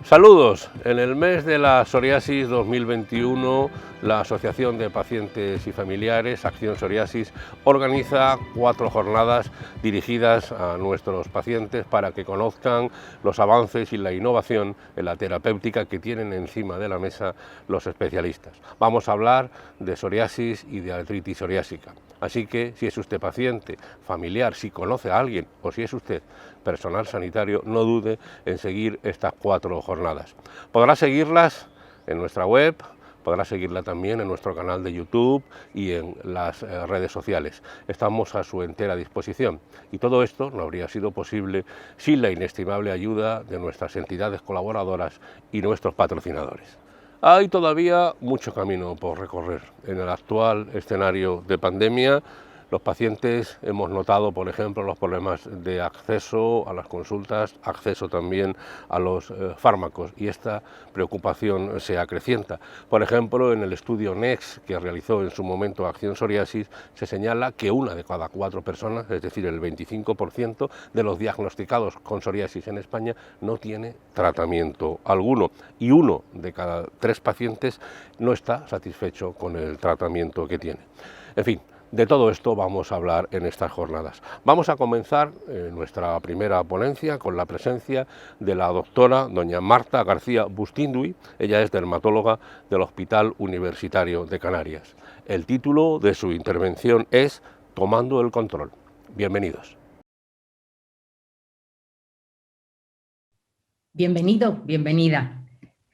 Saludos. En el mes de la psoriasis 2021, la Asociación de Pacientes y Familiares, Acción Psoriasis, organiza 4 jornadas dirigidas a nuestros pacientes para que conozcan los avances y la innovación en la terapéutica que tienen encima de la mesa los especialistas. Vamos a hablar de psoriasis y de artritis psoriásica. Así que si es usted paciente, familiar, si conoce a alguien o si es usted personal sanitario, no dude en seguir estas 4 jornadas. Podrá seguirlas en nuestra web, podrá seguirla también en nuestro canal de YouTube y en las redes sociales. Estamos a su entera disposición y todo esto no habría sido posible sin la inestimable ayuda de nuestras entidades colaboradoras y nuestros patrocinadores. Hay todavía mucho camino por recorrer. En el actual escenario de pandemia, los pacientes hemos notado, por ejemplo, los problemas de acceso a las consultas, acceso también a los fármacos, y esta preocupación se acrecienta. Por ejemplo, en el estudio NEXT que realizó en su momento Acción Psoriasis, se señala que 1 de cada 4 personas, es decir, el 25% de los diagnosticados con psoriasis en España, no tiene tratamiento alguno, y 1 de cada 3 pacientes no está satisfecho con el tratamiento que tiene. En fin, de todo esto vamos a hablar en estas jornadas. Vamos a comenzar nuestra primera ponencia con la presencia de la doctora doña Marta García Bustindui. Ella es dermatóloga del Hospital Universitario de Canarias. El título de su intervención es Tomando el control. Bienvenidos. Bienvenido, bienvenida.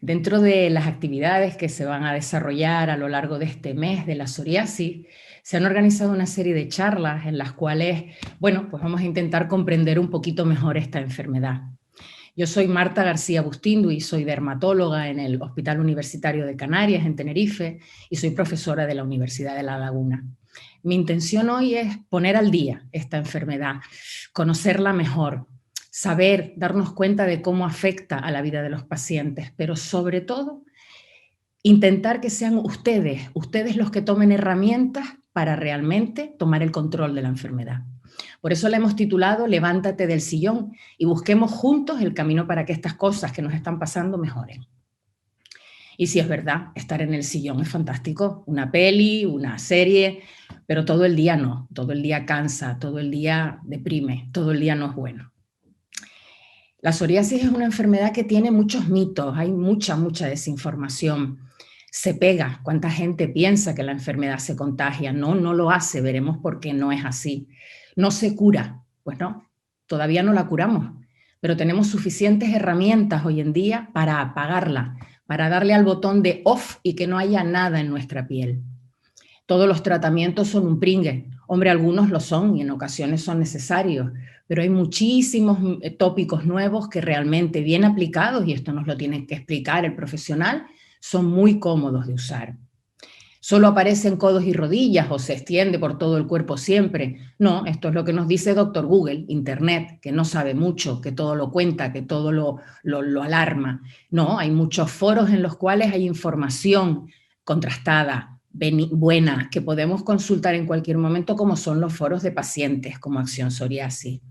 Dentro de las actividades que se van a desarrollar a lo largo de este mes de la psoriasis, se han organizado una serie de charlas en las cuales, pues vamos a intentar comprender un poquito mejor esta enfermedad. Yo soy Marta García Bustindui, soy dermatóloga en el Hospital Universitario de Canarias, en Tenerife, y soy profesora de la Universidad de La Laguna. Mi intención hoy es poner al día esta enfermedad, conocerla mejor, saber, darnos cuenta de cómo afecta a la vida de los pacientes, pero sobre todo, intentar que sean ustedes los que tomen herramientas para realmente tomar el control de la enfermedad. Por eso la hemos titulado Levántate del sillón y busquemos juntos el camino para que estas cosas que nos están pasando mejoren. Y si es verdad, estar en el sillón es fantástico, una peli, una serie, pero todo el día no, todo el día cansa, todo el día deprime, todo el día no es bueno. La psoriasis es una enfermedad que tiene muchos mitos, hay mucha desinformación. Se pega, cuánta gente piensa que la enfermedad se contagia. No lo hace, veremos por qué no es así. No se cura, pues no, todavía no la curamos, pero tenemos suficientes herramientas hoy en día para apagarla, para darle al botón de off y que no haya nada en nuestra piel. Todos los tratamientos son un pringue. Hombre, algunos lo son y en ocasiones son necesarios, pero hay muchísimos tópicos nuevos que realmente bien aplicados, y esto nos lo tiene que explicar el profesional, son muy cómodos de usar. ¿Solo aparece en codos y rodillas o se extiende por todo el cuerpo siempre? No, esto es lo que nos dice Dr. Google, Internet, que no sabe mucho, que todo lo cuenta, que todo lo alarma. No, hay muchos foros en los cuales hay información contrastada, buena, que podemos consultar en cualquier momento, como son los foros de pacientes, como Acción Psoriasis.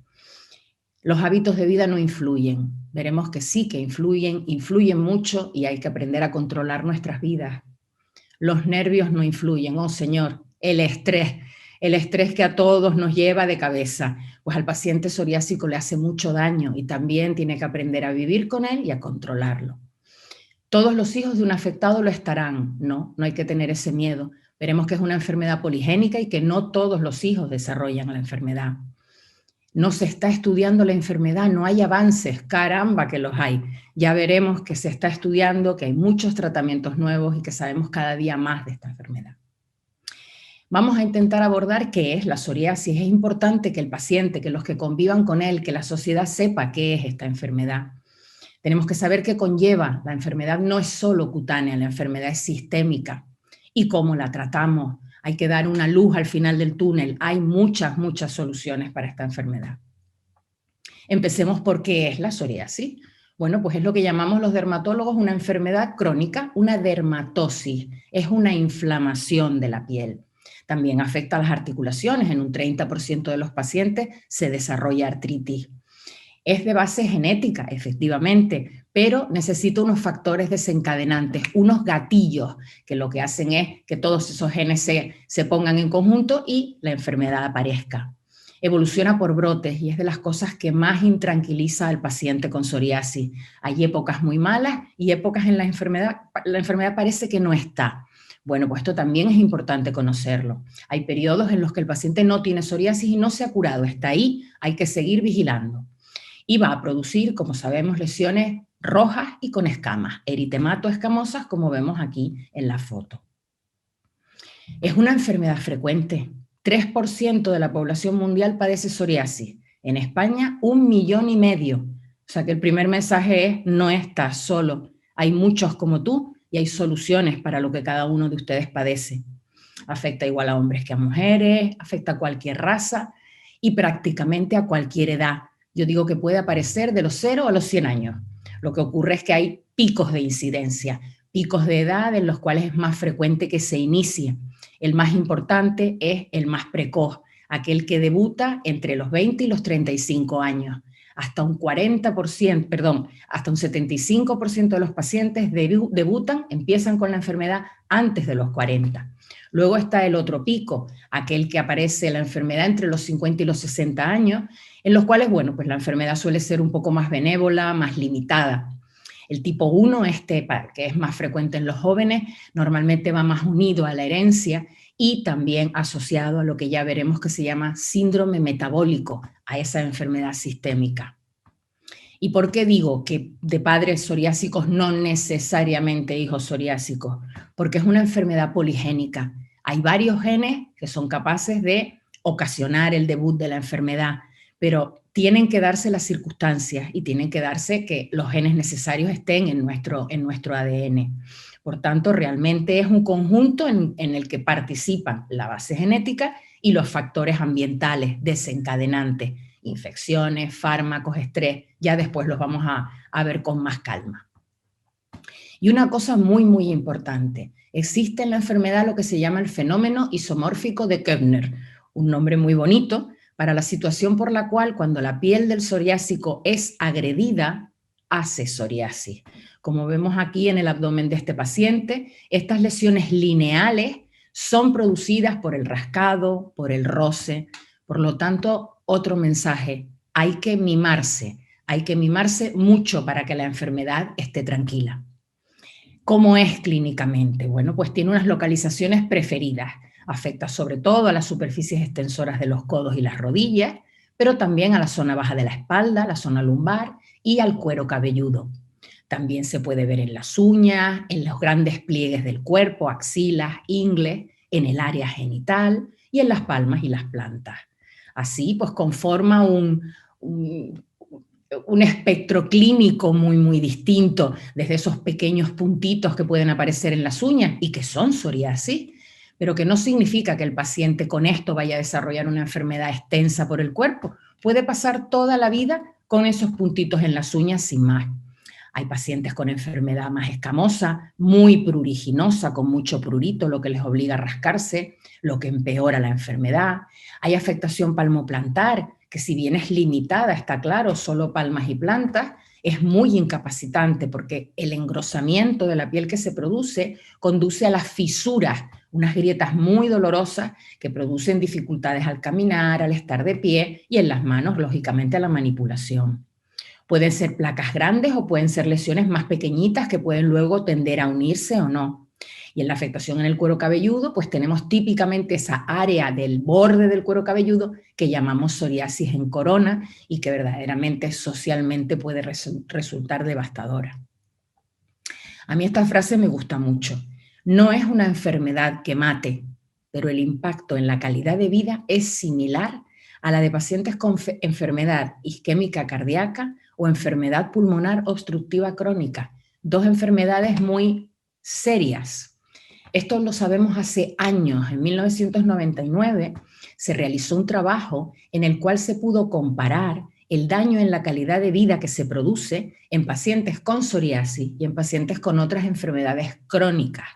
Los hábitos de vida no influyen. Veremos que sí, que influyen mucho y hay que aprender a controlar nuestras vidas. Los nervios no influyen. Oh, señor, el estrés que a todos nos lleva de cabeza. Pues al paciente psoriásico le hace mucho daño y también tiene que aprender a vivir con él y a controlarlo. ¿Todos los hijos de un afectado lo estarán? No hay que tener ese miedo. Veremos que es una enfermedad poligénica y que no todos los hijos desarrollan la enfermedad. No se está estudiando la enfermedad, no hay avances, caramba que los hay. Ya veremos que se está estudiando, que hay muchos tratamientos nuevos y que sabemos cada día más de esta enfermedad. Vamos a intentar abordar qué es la psoriasis. Es importante que el paciente, que los que convivan con él, que la sociedad sepa qué es esta enfermedad. Tenemos que saber qué conlleva. La enfermedad no es solo cutánea, la enfermedad es sistémica. Y cómo la tratamos. Hay que dar una luz al final del túnel. Hay muchas soluciones para esta enfermedad. Empecemos por qué es la psoriasis. Bueno, pues es lo que llamamos los dermatólogos una enfermedad crónica, una dermatosis. Es una inflamación de la piel. También afecta a las articulaciones. En un 30% de los pacientes se desarrolla artritis. Es de base genética, efectivamente, pero necesita unos factores desencadenantes, unos gatillos, que lo que hacen es que todos esos genes se pongan en conjunto y la enfermedad aparezca. Evoluciona por brotes y es de las cosas que más intranquiliza al paciente con psoriasis. Hay épocas muy malas y épocas en la enfermedad parece que no está. Bueno, pues esto también es importante conocerlo. Hay periodos en los que el paciente no tiene psoriasis y no se ha curado, está ahí, hay que seguir vigilando. Y va a producir, como sabemos, lesiones rojas y con escamas, eritemato escamosas, como vemos aquí en la foto. Es una enfermedad frecuente. 3% de la población mundial padece psoriasis. En España, 1,5 millones. O sea que el primer mensaje es: no estás solo. Hay muchos como tú y hay soluciones para lo que cada uno de ustedes padece. Afecta igual a hombres que a mujeres, afecta a cualquier raza y prácticamente a cualquier edad. Yo digo que puede aparecer de los 0 a los 100 años. Lo que ocurre es que hay picos de incidencia, picos de edad en los cuales es más frecuente que se inicie. El más importante es el más precoz, aquel que debuta entre los 20 y los 35 años. Hasta un 40%, hasta un 75% de los pacientes debutan, empiezan con la enfermedad antes de los 40. Luego está el otro pico, aquel que aparece la enfermedad entre los 50 y los 60 años, en los cuales, bueno, pues la enfermedad suele ser un poco más benévola, más limitada. El tipo 1, que es más frecuente en los jóvenes, normalmente va más unido a la herencia y también asociado a lo que ya veremos que se llama síndrome metabólico, a esa enfermedad sistémica. ¿Y por qué digo que de padres psoriásicos no necesariamente hijos psoriásicos? Porque es una enfermedad poligénica. Hay varios genes que son capaces de ocasionar el debut de la enfermedad, pero tienen que darse las circunstancias y tienen que darse que los genes necesarios estén en nuestro ADN. Por tanto, realmente es un conjunto en el que participan la base genética y los factores ambientales desencadenantes, infecciones, fármacos, estrés. Ya después los vamos a ver con más calma. Y una cosa muy, muy importante, existe en la enfermedad lo que se llama el fenómeno isomórfico de Koebner, un nombre muy bonito para la situación por la cual cuando la piel del psoriásico es agredida, hace psoriasis. Como vemos aquí en el abdomen de este paciente, estas lesiones lineales son producidas por el rascado, por el roce. Por lo tanto, otro mensaje, hay que mimarse mucho para que la enfermedad esté tranquila. ¿Cómo es clínicamente? Bueno, pues tiene unas localizaciones preferidas. Afecta sobre todo a las superficies extensoras de los codos y las rodillas, pero también a la zona baja de la espalda, la zona lumbar y al cuero cabelludo. También se puede ver en las uñas, en los grandes pliegues del cuerpo, axilas, ingles, en el área genital y en las palmas y las plantas. Así, pues conforma un espectro clínico muy, muy distinto, desde esos pequeños puntitos que pueden aparecer en las uñas y que son psoriasis, pero que no significa que el paciente con esto vaya a desarrollar una enfermedad extensa por el cuerpo. Puede pasar toda la vida con esos puntitos en las uñas sin más. Hay pacientes con enfermedad más escamosa, muy pruriginosa, con mucho prurito, lo que les obliga a rascarse, lo que empeora la enfermedad. Hay afectación palmoplantar, que si bien es limitada, está claro, solo palmas y plantas, es muy incapacitante porque el engrosamiento de la piel que se produce conduce a las fisuras, unas grietas muy dolorosas que producen dificultades al caminar, al estar de pie y en las manos, lógicamente, a la manipulación. Pueden ser placas grandes o pueden ser lesiones más pequeñitas que pueden luego tender a unirse o no. Y en la afectación en el cuero cabelludo, pues tenemos típicamente esa área del borde del cuero cabelludo que llamamos psoriasis en corona y que verdaderamente socialmente puede resultar devastadora. A mí esta frase me gusta mucho. No es una enfermedad que mate, pero el impacto en la calidad de vida es similar a la de pacientes con enfermedad isquémica cardíaca o enfermedad pulmonar obstructiva crónica, dos enfermedades muy serias. Esto lo sabemos hace años. En 1999 se realizó un trabajo en el cual se pudo comparar el daño en la calidad de vida que se produce en pacientes con psoriasis y en pacientes con otras enfermedades crónicas.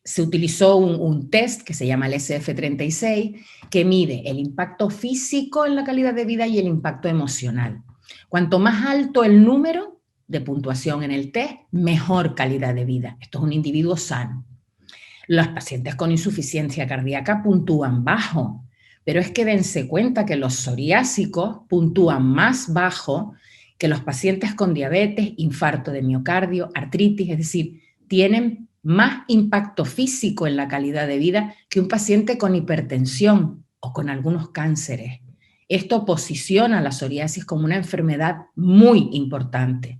Se utilizó un test que se llama el SF36, que mide el impacto físico en la calidad de vida y el impacto emocional. Cuanto más alto el número, de puntuación en el test, mejor calidad de vida. Esto es un individuo sano. Los pacientes con insuficiencia cardíaca puntúan bajo, pero es que dense cuenta que los psoriásicos puntúan más bajo que los pacientes con diabetes, infarto de miocardio, artritis, es decir, tienen más impacto físico en la calidad de vida que un paciente con hipertensión o con algunos cánceres. Esto posiciona la psoriasis como una enfermedad muy importante.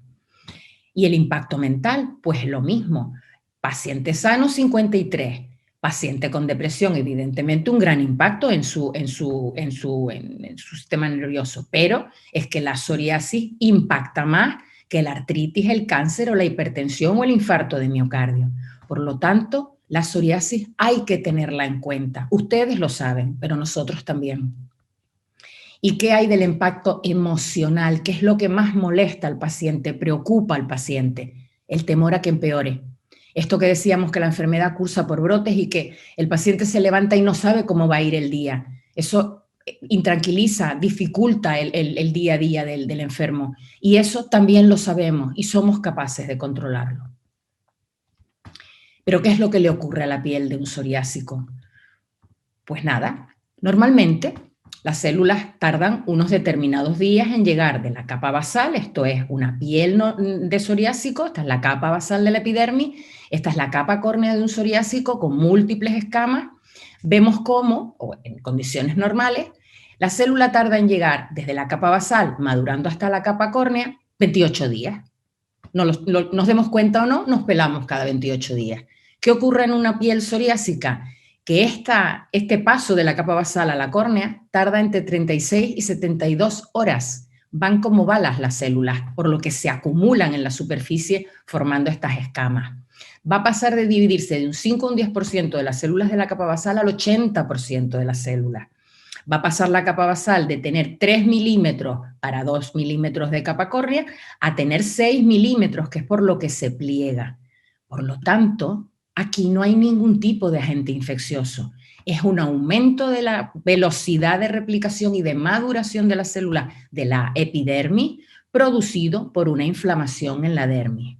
Y el impacto mental, pues lo mismo. Paciente sano, 53. Paciente con depresión, evidentemente un gran impacto en su sistema nervioso, pero es que la psoriasis impacta más que la artritis, el cáncer o la hipertensión o el infarto de miocardio. Por lo tanto, la psoriasis hay que tenerla en cuenta. Ustedes lo saben, pero nosotros también. ¿Y qué hay del impacto emocional? ¿Qué es lo que más molesta al paciente, preocupa al paciente? El temor a que empeore. Esto que decíamos que la enfermedad cursa por brotes y que el paciente se levanta y no sabe cómo va a ir el día. Eso intranquiliza, dificulta el día a día del enfermo. Y eso también lo sabemos y somos capaces de controlarlo. ¿Pero qué es lo que le ocurre a la piel de un psoriásico? Pues nada, normalmente las células tardan unos determinados días en llegar de la capa basal, esto es una piel de psoriásico, esta es la capa basal de la epidermis, esta es la capa córnea de un psoriásico con múltiples escamas. Vemos cómo, en condiciones normales, la célula tarda en llegar desde la capa basal, madurando hasta la capa córnea, 28 días. Nos demos cuenta o no, nos pelamos cada 28 días. ¿Qué ocurre en una piel psoriásica? Que este paso de la capa basal a la córnea tarda entre 36 y 72 horas. Van como balas las células, por lo que se acumulan en la superficie formando estas escamas. Va a pasar de dividirse de un 5 a un 10% de las células de la capa basal al 80% de las células. Va a pasar la capa basal de tener 3 milímetros para 2 milímetros de capa córnea a tener 6 milímetros, que es por lo que se pliega. Por lo tanto, aquí no hay ningún tipo de agente infeccioso. Es un aumento de la velocidad de replicación y de maduración de la célula de la epidermis producido por una inflamación en la dermis.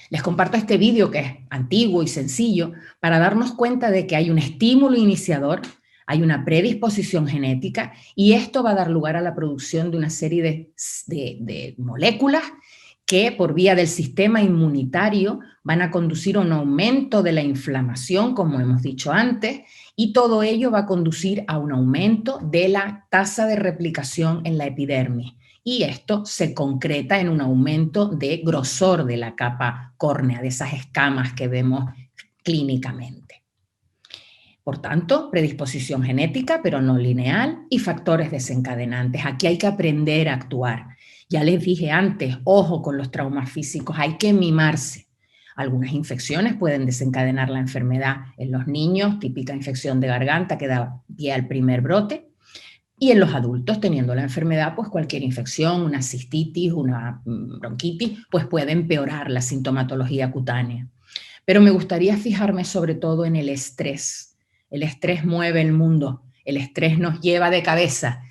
Les comparto este vídeo que es antiguo y sencillo para darnos cuenta de que hay un estímulo iniciador, hay una predisposición genética y esto va a dar lugar a la producción de una serie de moléculas que por vía del sistema inmunitario van a conducir a un aumento de la inflamación, como hemos dicho antes, y todo ello va a conducir a un aumento de la tasa de replicación en la epidermis. Y esto se concreta en un aumento de grosor de la capa córnea, de esas escamas que vemos clínicamente. Por tanto, predisposición genética, pero no lineal, y factores desencadenantes. Aquí hay que aprender a actuar. Ya les dije antes, ojo con los traumas físicos, hay que mimarse. Algunas infecciones pueden desencadenar la enfermedad en los niños, típica infección de garganta que da pie al primer brote, y en los adultos, teniendo la enfermedad, pues cualquier infección, una cistitis, una bronquitis, pues puede empeorar la sintomatología cutánea. Pero me gustaría fijarme sobre todo en el estrés. El estrés mueve el mundo, el estrés nos lleva de cabeza.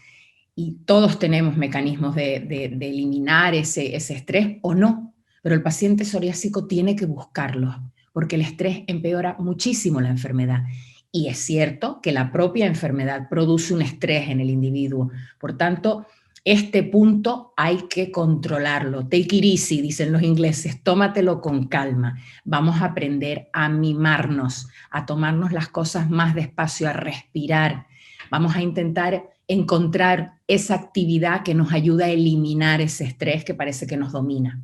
Y todos tenemos mecanismos de eliminar ese estrés o no, pero el paciente psoriásico tiene que buscarlos, porque el estrés empeora muchísimo la enfermedad. Y es cierto que la propia enfermedad produce un estrés en el individuo. Por tanto, este punto hay que controlarlo. Take it easy, dicen los ingleses, tómatelo con calma. Vamos a aprender a mimarnos, a tomarnos las cosas más despacio, a respirar. Vamos a intentar encontrar esa actividad que nos ayuda a eliminar ese estrés que parece que nos domina.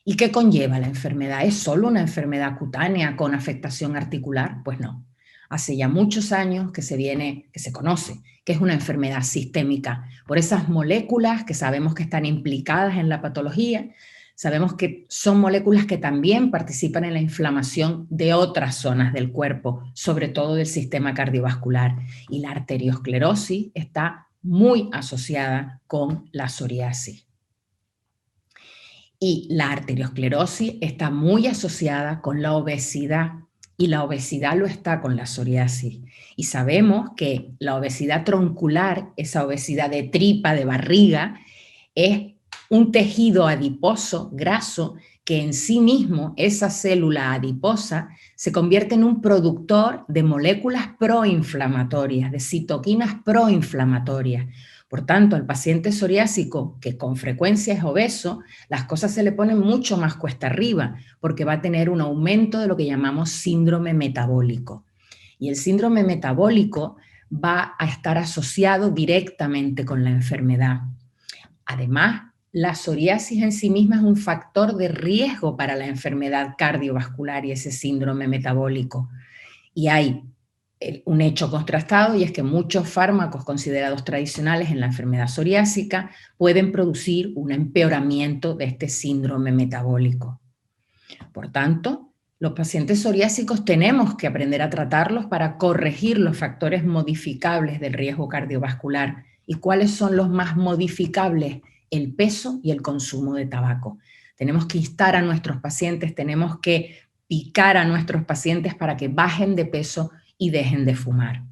¿Y qué conlleva la enfermedad? ¿Es solo una enfermedad cutánea con afectación articular? Pues no. Hace ya muchos años que se conoce que es una enfermedad sistémica por esas moléculas que sabemos que están implicadas en la patología. Sabemos que son moléculas que también participan en la inflamación de otras zonas del cuerpo, sobre todo del sistema cardiovascular. Y la arteriosclerosis está muy asociada con la psoriasis. Y la arteriosclerosis está muy asociada con la obesidad. Y la obesidad lo está con la psoriasis. Y sabemos que la obesidad troncular, esa obesidad de tripa, de barriga, es un tejido adiposo, graso, que en sí mismo, esa célula adiposa, se convierte en un productor de moléculas proinflamatorias, de citoquinas proinflamatorias. Por tanto, al paciente psoriásico, que con frecuencia es obeso, las cosas se le ponen mucho más cuesta arriba, porque va a tener un aumento de lo que llamamos síndrome metabólico. Y el síndrome metabólico va a estar asociado directamente con la enfermedad. Además, la psoriasis en sí misma es un factor de riesgo para la enfermedad cardiovascular y ese síndrome metabólico. Y hay un hecho contrastado, y es que muchos fármacos considerados tradicionales en la enfermedad psoriásica pueden producir un empeoramiento de este síndrome metabólico. Por tanto, los pacientes psoriásicos tenemos que aprender a tratarlos para corregir los factores modificables del riesgo cardiovascular. ¿Y cuáles son los más modificables? El peso y el consumo de tabaco. Tenemos que instar a nuestros pacientes, tenemos que picar a nuestros pacientes para que bajen de peso y dejen de fumar.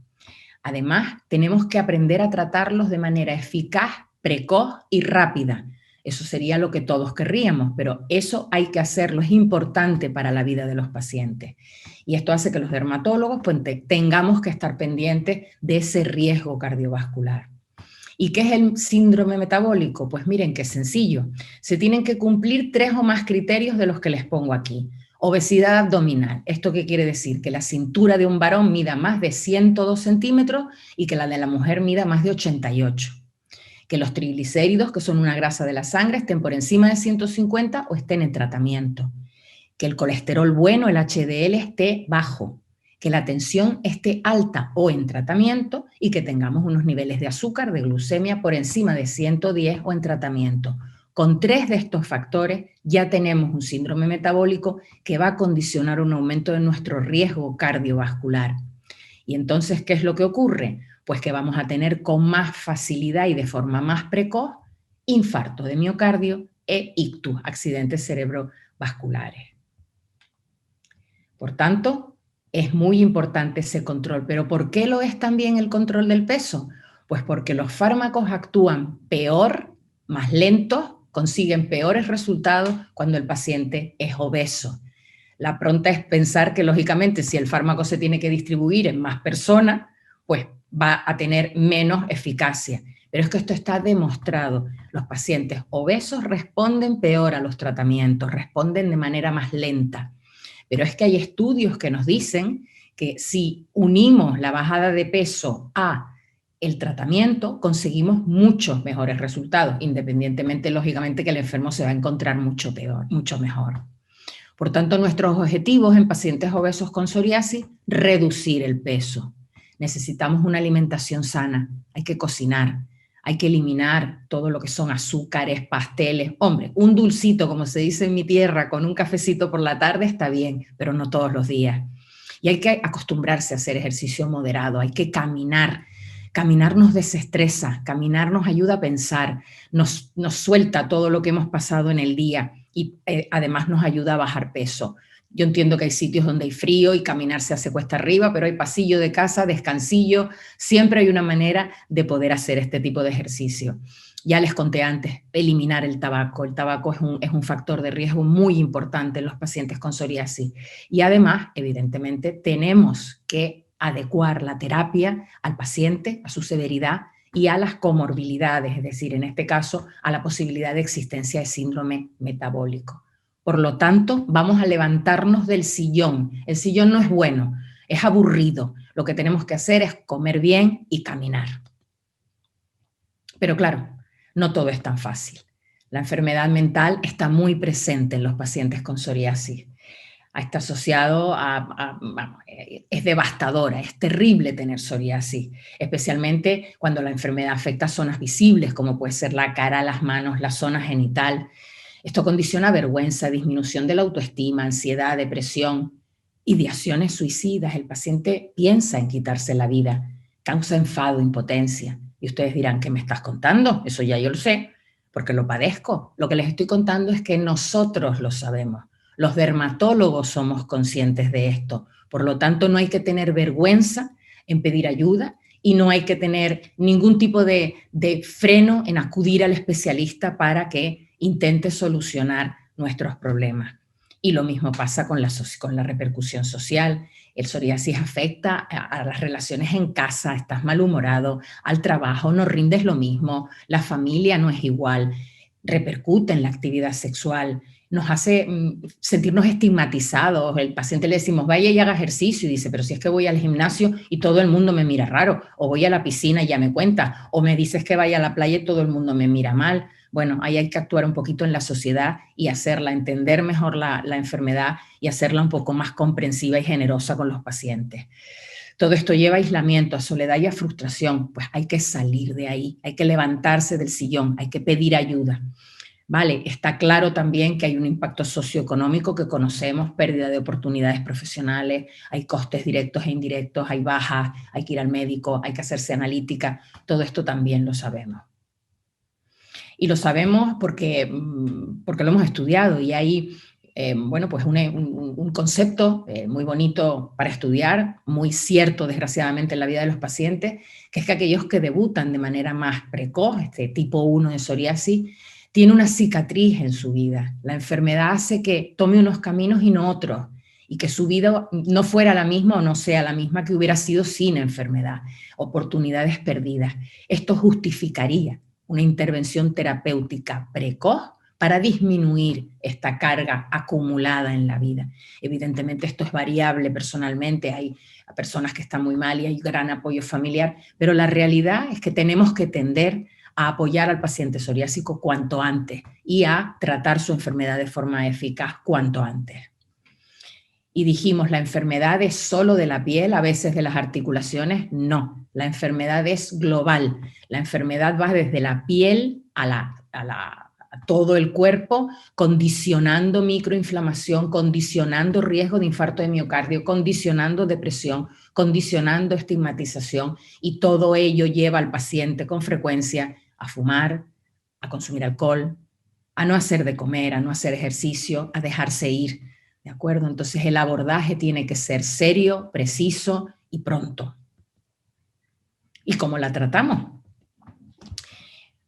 Además, tenemos que aprender a tratarlos de manera eficaz, precoz y rápida. Eso sería lo que todos querríamos, pero eso hay que hacerlo, es importante para la vida de los pacientes. Y esto hace que los dermatólogos pues, tengamos que estar pendientes de ese riesgo cardiovascular. ¿Y qué es el síndrome metabólico? Pues miren, qué sencillo. Se tienen que cumplir 3 o más criterios de los que les pongo aquí. Obesidad abdominal. ¿Esto qué quiere decir? Que la cintura de un varón mida más de 102 centímetros y que la de la mujer mida más de 88. Que los triglicéridos, que son una grasa de la sangre, estén por encima de 150 o estén en tratamiento. Que el colesterol bueno, el HDL, esté bajo. Que la tensión esté alta o en tratamiento y que tengamos unos niveles de azúcar, de glucemia por encima de 110 o en tratamiento. Con 3 de estos factores ya tenemos un síndrome metabólico que va a condicionar un aumento de nuestro riesgo cardiovascular. Y entonces, ¿qué es lo que ocurre? Pues que vamos a tener con más facilidad y de forma más precoz infarto de miocardio e ictus, accidentes cerebrovasculares. Por tanto, es muy importante ese control. ¿Pero por qué lo es también el control del peso? Pues porque los fármacos actúan peor, más lentos, consiguen peores resultados cuando el paciente es obeso. La pronta es pensar que, lógicamente, si el fármaco se tiene que distribuir en más personas, pues va a tener menos eficacia. Pero es que esto está demostrado. Los pacientes obesos responden peor a los tratamientos, responden de manera más lenta. Pero es que hay estudios que nos dicen que si unimos la bajada de peso a el tratamiento, conseguimos muchos mejores resultados, independientemente, lógicamente, que el enfermo se va a encontrar mucho peor, mucho mejor. Por tanto, nuestros objetivos en pacientes obesos con psoriasis, reducir el peso. Necesitamos una alimentación sana, hay que cocinar, hay que eliminar todo lo que son azúcares, pasteles. Hombre, un dulcito, como se dice en mi tierra, con un cafecito por la tarde está bien, pero no todos los días. Y hay que acostumbrarse a hacer ejercicio moderado, hay que caminar. Caminar nos desestresa, caminar nos ayuda a pensar, nos suelta todo lo que hemos pasado en el día y además nos ayuda a bajar peso. Yo entiendo que hay sitios donde hay frío y caminar se hace cuesta arriba, pero hay pasillo de casa, descansillo, siempre hay una manera de poder hacer este tipo de ejercicio. Ya les conté antes, eliminar el tabaco. El tabaco es un factor de riesgo muy importante en los pacientes con psoriasis. Y además, evidentemente, tenemos que adecuar la terapia al paciente, a su severidad y a las comorbilidades, es decir, en este caso, a la posibilidad de existencia de síndrome metabólico. Por lo tanto, vamos a levantarnos del sillón. El sillón no es bueno, es aburrido. Lo que tenemos que hacer es comer bien y caminar. Pero claro, no todo es tan fácil. La enfermedad mental está muy presente en los pacientes con psoriasis. Está asociado es devastadora, es terrible tener psoriasis, especialmente cuando la enfermedad afecta zonas visibles, como puede ser la cara, las manos, la zona genital. Esto condiciona vergüenza, disminución de la autoestima, ansiedad, depresión, ideaciones suicidas. El paciente piensa en quitarse la vida, causa enfado, impotencia. Y ustedes dirán, ¿qué me estás contando? Eso ya yo lo sé, porque lo padezco. Lo que les estoy contando es que nosotros lo sabemos. Los dermatólogos somos conscientes de esto. Por lo tanto, no hay que tener vergüenza en pedir ayuda y no hay que tener ningún tipo de freno en acudir al especialista para que intente solucionar nuestros problemas. Y lo mismo pasa con la repercusión social. El psoriasis afecta a las relaciones en casa, estás malhumorado, al trabajo no rindes lo mismo, la familia no es igual, repercute en la actividad sexual, nos hace sentirnos estigmatizados. El paciente le decimos, vaya y haga ejercicio, y dice, pero si es que voy al gimnasio y todo el mundo me mira raro, o voy a la piscina y ya me cuenta, o me dices que vaya a la playa y todo el mundo me mira mal. Bueno, ahí hay que actuar un poquito en la sociedad y hacerla, entender mejor la enfermedad y hacerla un poco más comprensiva y generosa con los pacientes. Todo esto lleva a aislamiento, a soledad y a frustración. Pues hay que salir de ahí, hay que levantarse del sillón, hay que pedir ayuda. Vale, está claro también que hay un impacto socioeconómico que conocemos, pérdida de oportunidades profesionales, hay costes directos e indirectos, hay bajas, hay que ir al médico, hay que hacerse analítica, todo esto también lo sabemos. Y lo sabemos porque lo hemos estudiado y hay bueno, pues un concepto muy bonito para estudiar, muy cierto desgraciadamente en la vida de los pacientes, que es que aquellos que debutan de manera más precoz, este tipo 1 de psoriasis, tiene una cicatriz en su vida. La enfermedad hace que tome unos caminos y no otros, y que su vida no fuera la misma o no sea la misma que hubiera sido sin enfermedad, oportunidades perdidas. Esto justificaría una intervención terapéutica precoz para disminuir esta carga acumulada en la vida. Evidentemente esto es variable personalmente, hay personas que están muy mal y hay gran apoyo familiar, pero la realidad es que tenemos que tender a apoyar al paciente psoriásico cuanto antes y a tratar su enfermedad de forma eficaz cuanto antes. Y dijimos, ¿la enfermedad es solo de la piel, a veces de las articulaciones? No, la enfermedad es global. La enfermedad va desde la piel a todo el cuerpo, condicionando microinflamación, condicionando riesgo de infarto de miocardio, condicionando depresión, condicionando estigmatización, y todo ello lleva al paciente con frecuencia a fumar, a consumir alcohol, a no hacer de comer, a no hacer ejercicio, a dejarse ir. ¿De acuerdo? Entonces el abordaje tiene que ser serio, preciso y pronto. ¿Y cómo la tratamos?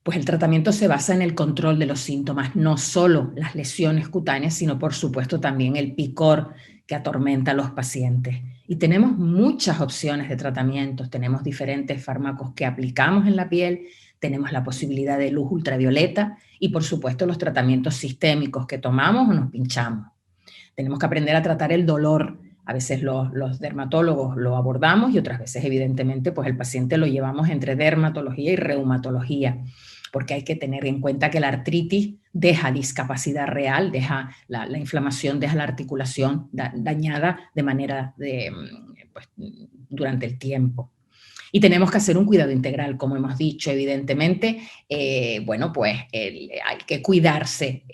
Pues el tratamiento se basa en el control de los síntomas, no solo las lesiones cutáneas, sino por supuesto también el picor que atormenta a los pacientes. Y tenemos muchas opciones de tratamientos, tenemos diferentes fármacos que aplicamos en la piel, tenemos la posibilidad de luz ultravioleta y por supuesto los tratamientos sistémicos que tomamos o nos pinchamos. Tenemos que aprender a tratar el dolor. A veces los dermatólogos lo abordamos y otras veces, evidentemente, pues el paciente lo llevamos entre dermatología y reumatología, porque hay que tener en cuenta que la artritis deja discapacidad real, deja la inflamación, deja la articulación dañada de manera pues, durante el tiempo. Y tenemos que hacer un cuidado integral, como hemos dicho, evidentemente. Bueno, pues hay que cuidarse.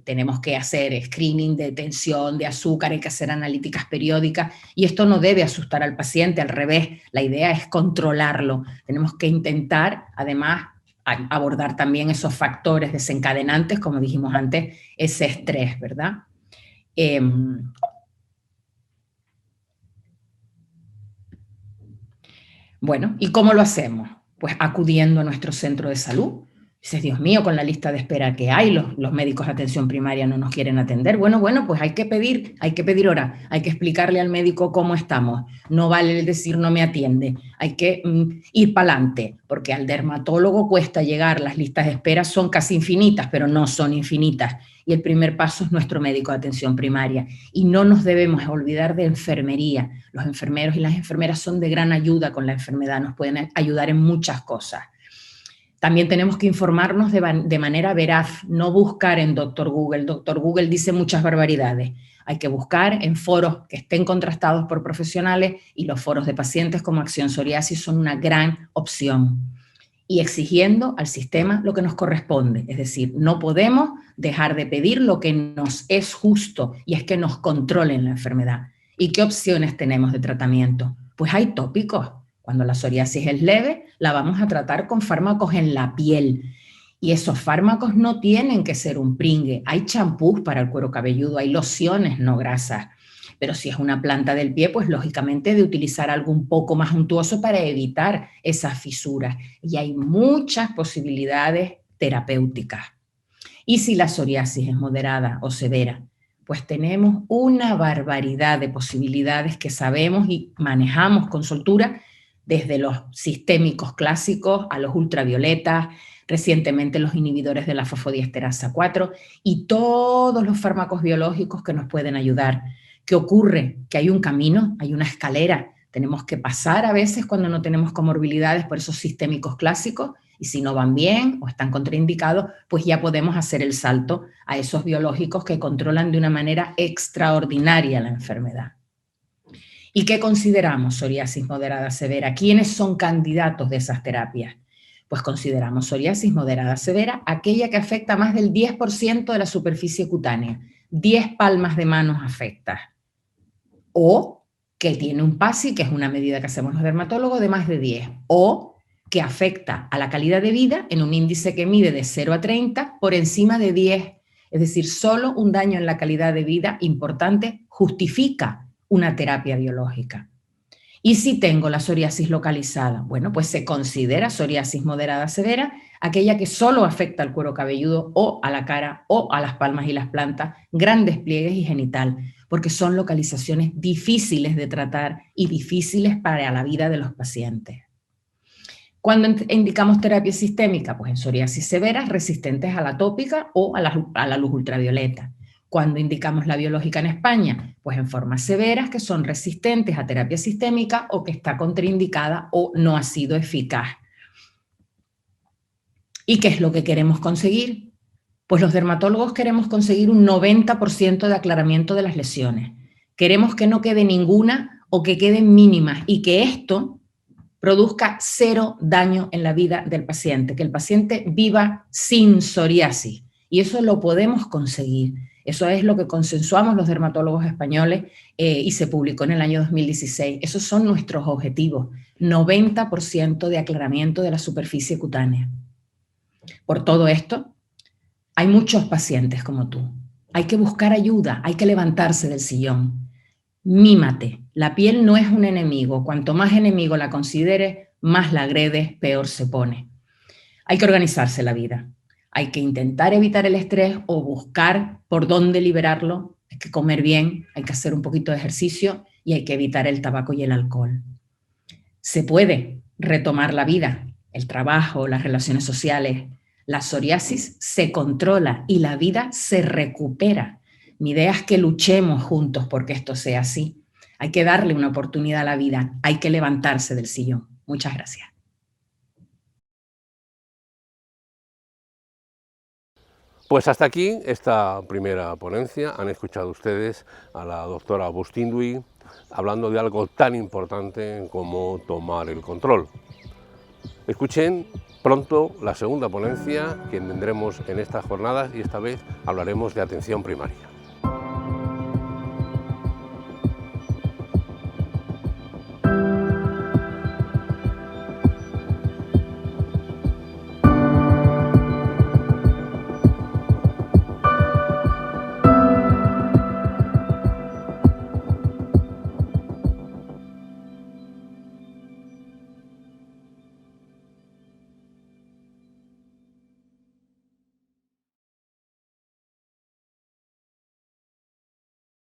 Tenemos que hacer screening de tensión, de azúcar, hay que hacer analíticas periódicas. Y esto no debe asustar al paciente, al revés. La idea es controlarlo. Tenemos que intentar, además, abordar también esos factores desencadenantes, como dijimos antes, ese estrés, ¿verdad? Bueno, ¿y cómo lo hacemos? Pues acudiendo a nuestro centro de salud. Dices, Dios mío, con la lista de espera que hay, los médicos de atención primaria no nos quieren atender. Bueno, pues hay que pedir hora, hay que explicarle al médico cómo estamos. No vale decir no me atiende, hay que ir para adelante, porque al dermatólogo cuesta llegar, las listas de espera son casi infinitas, pero no son infinitas. Y el primer paso es nuestro médico de atención primaria. Y no nos debemos olvidar de enfermería. Los enfermeros y las enfermeras son de gran ayuda con la enfermedad, nos pueden ayudar en muchas cosas. También tenemos que informarnos de manera veraz, no buscar en Doctor Google. Doctor Google dice muchas barbaridades. Hay que buscar en foros que estén contrastados por profesionales y los foros de pacientes como Acción Psoriasis son una gran opción. Y exigiendo al sistema lo que nos corresponde. Es decir, no podemos dejar de pedir lo que nos es justo y es que nos controlen la enfermedad. ¿Y qué opciones tenemos de tratamiento? Pues hay tópicos. Cuando la psoriasis es leve, la vamos a tratar con fármacos en la piel. Y esos fármacos no tienen que ser un pringue. Hay champús para el cuero cabelludo, hay lociones no grasas. pero si es una planta del pie, pues lógicamente de utilizar algo un poco más untuoso para evitar esas fisuras. Y hay muchas posibilidades terapéuticas. Y si la psoriasis es moderada o severa, pues tenemos una barbaridad de posibilidades que sabemos y manejamos con soltura, desde los sistémicos clásicos a los ultravioletas, recientemente los inhibidores de la fosfodiesterasa 4 y todos los fármacos biológicos que nos pueden ayudar. ¿Qué ocurre? Que hay un camino, hay una escalera. Tenemos que pasar a veces cuando no tenemos comorbilidades por esos sistémicos clásicos, y si no van bien o están contraindicados, pues ya podemos hacer el salto a esos biológicos que controlan de una manera extraordinaria la enfermedad. ¿Y qué consideramos psoriasis moderada severa? ¿Quiénes son candidatos de esas terapias? Pues consideramos psoriasis moderada severa aquella que afecta más del 10% de la superficie cutánea, 10 palmas de manos afectadas, o que tiene un PASI, que es una medida que hacemos los dermatólogos, de más de 10, o que afecta a la calidad de vida en un índice que mide de 0 a 30 por encima de 10. Es decir, solo un daño en la calidad de vida importante justifica una terapia biológica. Y si tengo la psoriasis localizada, bueno, pues se considera psoriasis moderada severa aquella que solo afecta al cuero cabelludo o a la cara o a las palmas y las plantas, grandes pliegues y genital, porque son localizaciones difíciles de tratar y difíciles para la vida de los pacientes. ¿Cuándo indicamos terapia sistémica? Pues en psoriasis severas resistentes a la tópica o a la luz ultravioleta. ¿Cuándo indicamos la biológica en España? Pues en formas severas que son resistentes a terapia sistémica o que está contraindicada o no ha sido eficaz. ¿Y qué es lo que queremos conseguir? Pues los dermatólogos queremos conseguir un 90% de aclaramiento de las lesiones. Queremos que no quede ninguna o que queden mínimas y que esto produzca 0 daño en la vida del paciente, que el paciente viva sin psoriasis. Y eso lo podemos conseguir. Eso es lo que consensuamos los dermatólogos españoles y se publicó en el año 2016. Esos son nuestros objetivos. 90% de aclaramiento de la superficie cutánea. Por todo esto, hay muchos pacientes como tú. Hay que buscar ayuda, hay que levantarse del sillón. Mímate, la piel no es un enemigo, cuanto más enemigo la consideres, más la agredes, peor se pone. Hay que organizarse la vida, hay que intentar evitar el estrés o buscar por dónde liberarlo, hay que comer bien, hay que hacer un poquito de ejercicio y hay que evitar el tabaco y el alcohol. Se puede retomar la vida, el trabajo, las relaciones sociales. La psoriasis se controla y la vida se recupera. Mi idea es que luchemos juntos porque esto sea así. Hay que darle una oportunidad a la vida, hay que levantarse del sillón. Muchas gracias. Pues hasta aquí esta primera ponencia. Han escuchado ustedes a la doctora Bustindui hablando de algo tan importante como tomar el control. Escuchen pronto la segunda ponencia que tendremos en estas jornadas y esta vez hablaremos de atención primaria.